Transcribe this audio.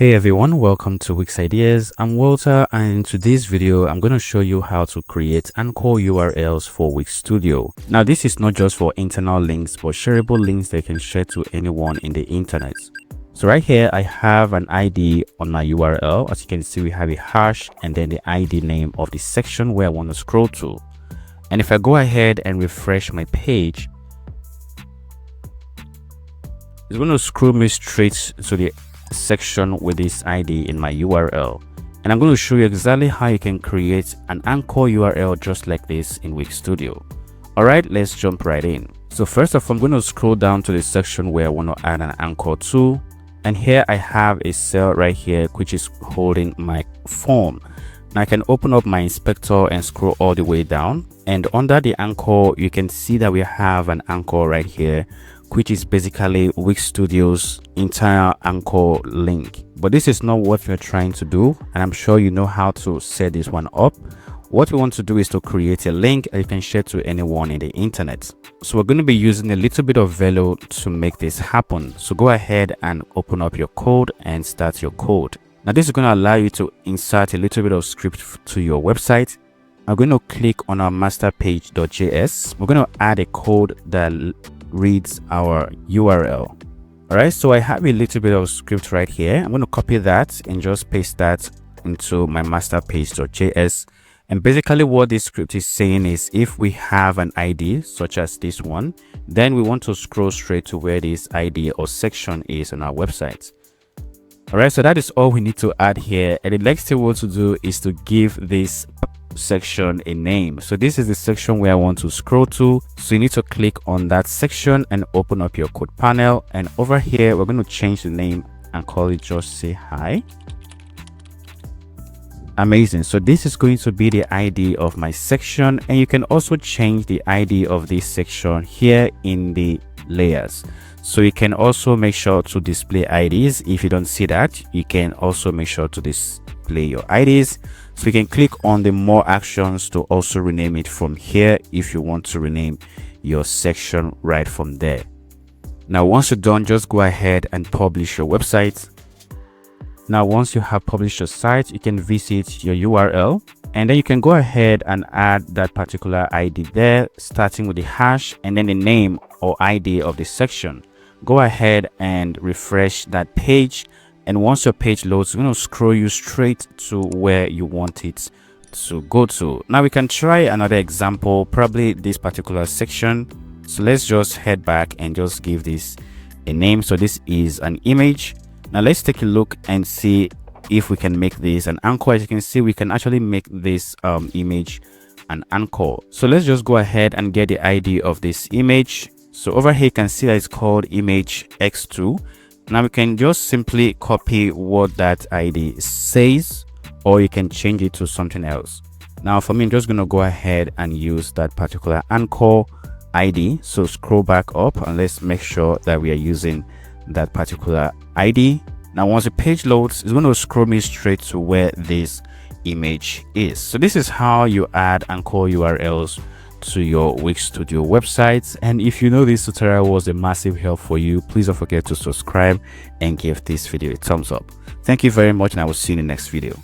Hey everyone, welcome to Wix Ideas. I'm Walter, and in today's video I'm going to show you how to create anchor URLs for Wix Studio. Now this is not just for internal links but shareable links that you can share to anyone in the internet. So right here I have an ID on my URL. As you can see, we have a hash and then the ID name of the section where I want to scroll to. And if I go ahead and refresh my page, it's going to scroll me straight to the section with this ID in my URL, and I'm going to show you exactly how you can create an anchor URL just like this in Wix Studio. Alright, let's jump right in. So first of all, I'm going to scroll down to the section where I want to add an anchor to, and here I have a cell right here which is holding my form. Now I can open up my inspector and scroll all the way down, and under the anchor you can see that we have an anchor right here, which is basically Wix Studio's entire anchor link. But this is not what we're trying to do, and I'm sure you know how to set this one up. What we want to do is to create a link that you can share to anyone in the internet. So we're going to be using a little bit of Velo to make this happen. So go ahead and open up your code and start your code. Now this is going to allow you to insert a little bit of script to your website. I'm going to click on our masterPage.js. We're going to add a code that reads our URL. All right, so I have a little bit of script right here. I'm going to copy that and just paste that into my masterPage.js. And basically what this script is saying is, if we have an ID such as this one, then we want to scroll straight to where this ID or section is on our website. All right, so that is all we need to add here. And the next thing we want to do is to give this section a name. So this is the section where I want to scroll to, so you need to click on that section and open up your code panel, and over here we're going to change the name and call it just say hi. Amazing. So this is going to be the ID of my section, and you can also change the ID of this section here in the layers. So you can also make sure to display IDs. If you don't see that, you can also make sure to display your IDs. So you can click on the more actions to also rename it from here if you want to rename your section right from there. Now once you're done, just go ahead and publish your website. Now once you have published your site, you can visit your URL, and then you can go ahead and add that particular ID there, starting with the hash and then the name or ID of the section. Go ahead and refresh that page, and once your page loads, it's going to scroll you straight to where you want it to go to. Now we can try another example, probably this particular section. So let's just head back and just give this a name. So this is an image. Now let's take a look and see if we can make this an anchor. As you can see, we can actually make this image an anchor. So let's just go ahead and get the ID of this image. So over here you can see that it's called image x2. Now we can just simply copy what that ID says, or you can change it to something else. Now for me, I'm just going to go ahead and use that particular anchor ID. So scroll back up and let's make sure that we are using that particular ID. Now once the page loads, it's going to scroll me straight to where this image is. So this is how you add anchor URLs to your Wix Studio websites. And if you know this tutorial was a massive help for you, please don't forget to subscribe and give this video a thumbs up. Thank you very much, and I will see you in the next video.